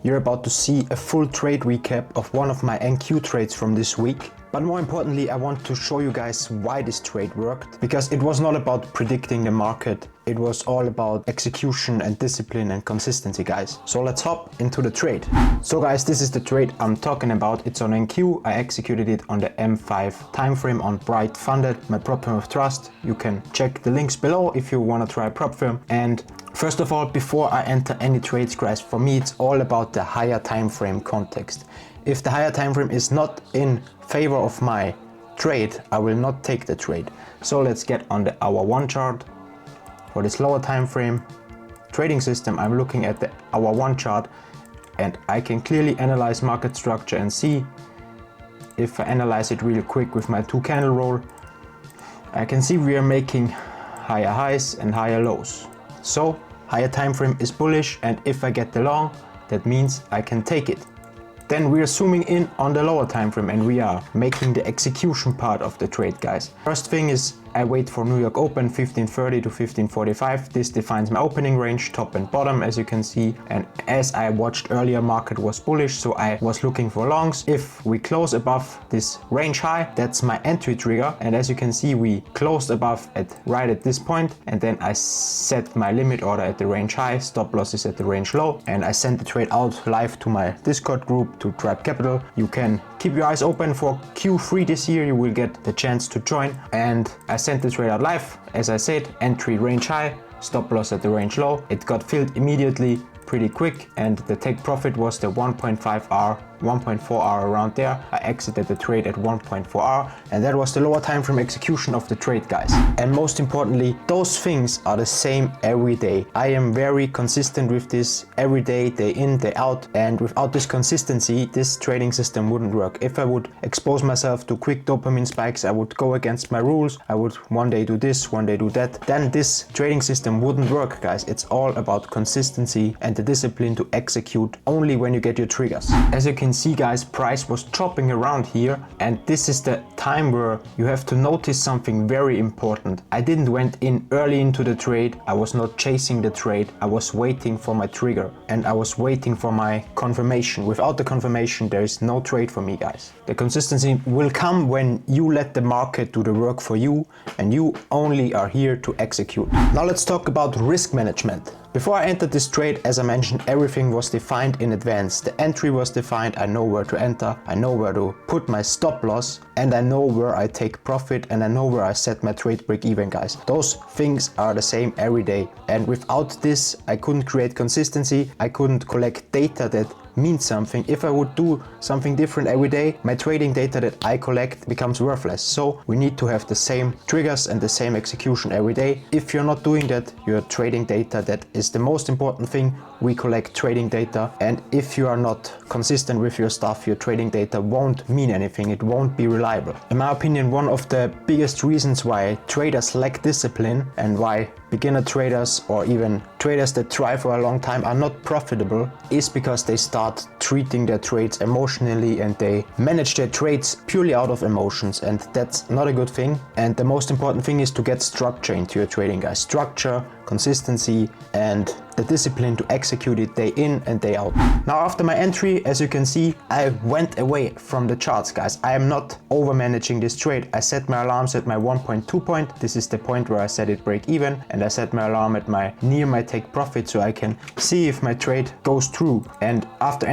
You're about to see a full trade recap of one of my NQ trades from this week. But more importantly, I want to show you guys why this trade worked, because it was not about predicting the market. It was all about execution and discipline and consistency, guys. So let's hop into the trade. So guys, this is the trade I'm talking about. It's on NQ. I executed it on the M5 time frame on Bright Funded, my prop firm of trust. You can check the links below if you want to try prop firm. And first of all, before I enter any trades, guys, for me it's all about the higher time frame context. If the higher time frame is not in favor of my trade, I will not take the trade. So let's get on the hour 1 chart. For this lower time frame trading system, I'm looking at the hour 1 chart and I can clearly analyze market structure and see, if I analyze it real quick with my 2 candle roll, I can see we are making higher highs and higher lows. So higher time frame is bullish, and if I get the long, that means I can take it. Then we are zooming in on the lower time frame and we are making the execution part of the trade, guys. First thing is I wait for New York Open 1530 to 1545. This defines my opening range, top and bottom, as you can see. And as I watched earlier, market was bullish, so I was looking for longs. If we close above this range high, that's my entry trigger. And as you can see, we closed above right at this point, and then I set my limit order at the range high, stop losses at the range low, and I sent the trade out live to my Discord group, to Tribe Capital. You can keep your eyes open for Q3 this year. You will get the chance to join. And I sent the trade out live. As I said, entry range high, stop loss at the range low. It got filled immediately, pretty quick, and the take profit was the 1.5R, 1.4R around there. I exited the trade at 1.4R, and that was the lower time frame execution of the trade, guys. And most importantly, those things are the same every day. I am very consistent with this every day, day in, day out, and without this consistency, this trading system wouldn't work. If I would expose myself to quick dopamine spikes, I would go against my rules, I would one day do this, one day do that, then this trading system wouldn't work, guys. It's all about consistency and the discipline to execute only when you get your triggers. As you can see, guys, price was chopping around here, and this is the time where you have to notice something very important. I didn't went in early into the trade. I was not chasing the trade. I was waiting for my trigger and I was waiting for my confirmation. Without the confirmation, there is no trade for me, guys. The consistency will come when you let the market do the work for you and you only are here to execute. Now let's talk about risk management. Before I entered this trade, as I mentioned, everything was defined in advance. The entry was defined, I know where to enter, I know where to put my stop loss, and I know where I take profit, and I know where I set my trade break even, guys. Those things are the same every day. And without this, I couldn't create consistency, I couldn't collect data that means something. If I would do something different every day, my trading data that I collect becomes worthless. So we need to have the same triggers and the same execution every day. If you're not doing that, you're trading data. That is the most important thing. We collect trading data, and if you are not consistent with your stuff, your trading data won't mean anything. It won't be reliable. In my opinion, one of the biggest reasons why traders lack discipline and why beginner traders or even traders that try for a long time are not profitable is because they start treating their trades emotionally and they manage their trades purely out of emotions, and that's not a good thing. And the most important thing is to get structure into your trading, guys. Structure, consistency, and the discipline to execute it day in and day out. Now after my entry, as you can see, I went away from the charts, guys. I am not over managing this trade. I set my alarms at my 1.2 point. This is the point where I set it break even, and I set my alarm at my near my take profit so I can see if my trade goes through. And after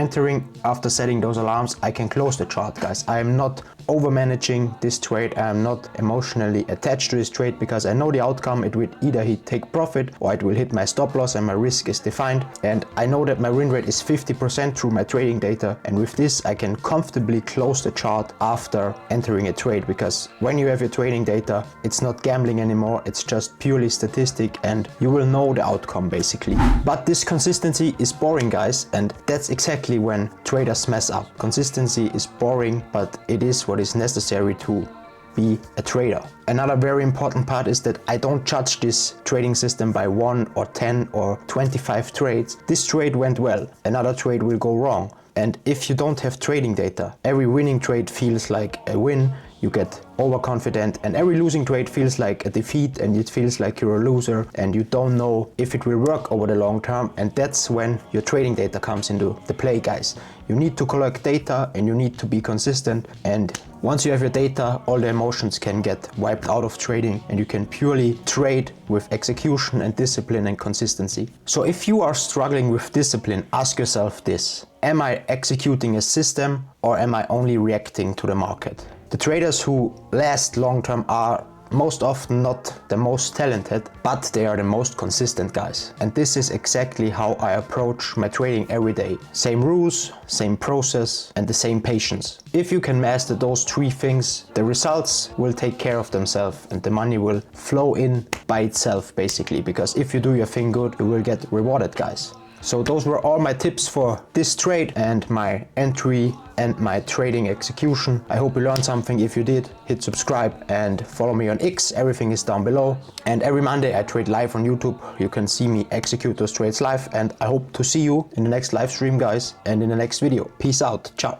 setting those alarms, I can close the chart, guys. I am not over managing this trade. I am not emotionally attached to this trade because I know the outcome. It will either hit take profit or it will hit my stop loss, and my risk is defined. And I know that my win rate is 50% through my trading data, and with this I can comfortably close the chart after entering a trade, because when you have your trading data, it's not gambling anymore, it's just purely statistic and you will know the outcome basically. But this consistency is boring, guys, and that's exactly when traders mess up. Consistency is boring, but it is what is necessary to be a trader. Another very important part is that I don't judge this trading system by 1 or 10 or 25 trades. This trade went well, another trade will go wrong. And if you don't have trading data, every winning trade feels like a win. you get overconfident, and every losing trade feels like a defeat, and it feels like you're a loser and you don't know if it will work over the long term. And that's when your trading data comes into the play, guys. You need to collect data and you need to be consistent, and once you have your data, all the emotions can get wiped out of trading and you can purely trade with execution and discipline and consistency. So if you are struggling with discipline, ask yourself this: am I executing a system or am I only reacting to the market? The traders who last long term are most often not the most talented, but they are the most consistent guys. And this is exactly how I approach my trading every day. Same rules, same process, and the same patience. If you can master those three things, the results will take care of themselves and the money will flow in by itself, basically. Because if you do your thing good, you will get rewarded, guys. So those were all my tips for this trade and my entry and my trading execution. I hope you learned something. If you did, hit subscribe and follow me on X. Everything is down below. And every Monday I trade live on YouTube. You can see me execute those trades live, and I hope to see you in the next live stream, guys, and in the next video. Peace out. Ciao.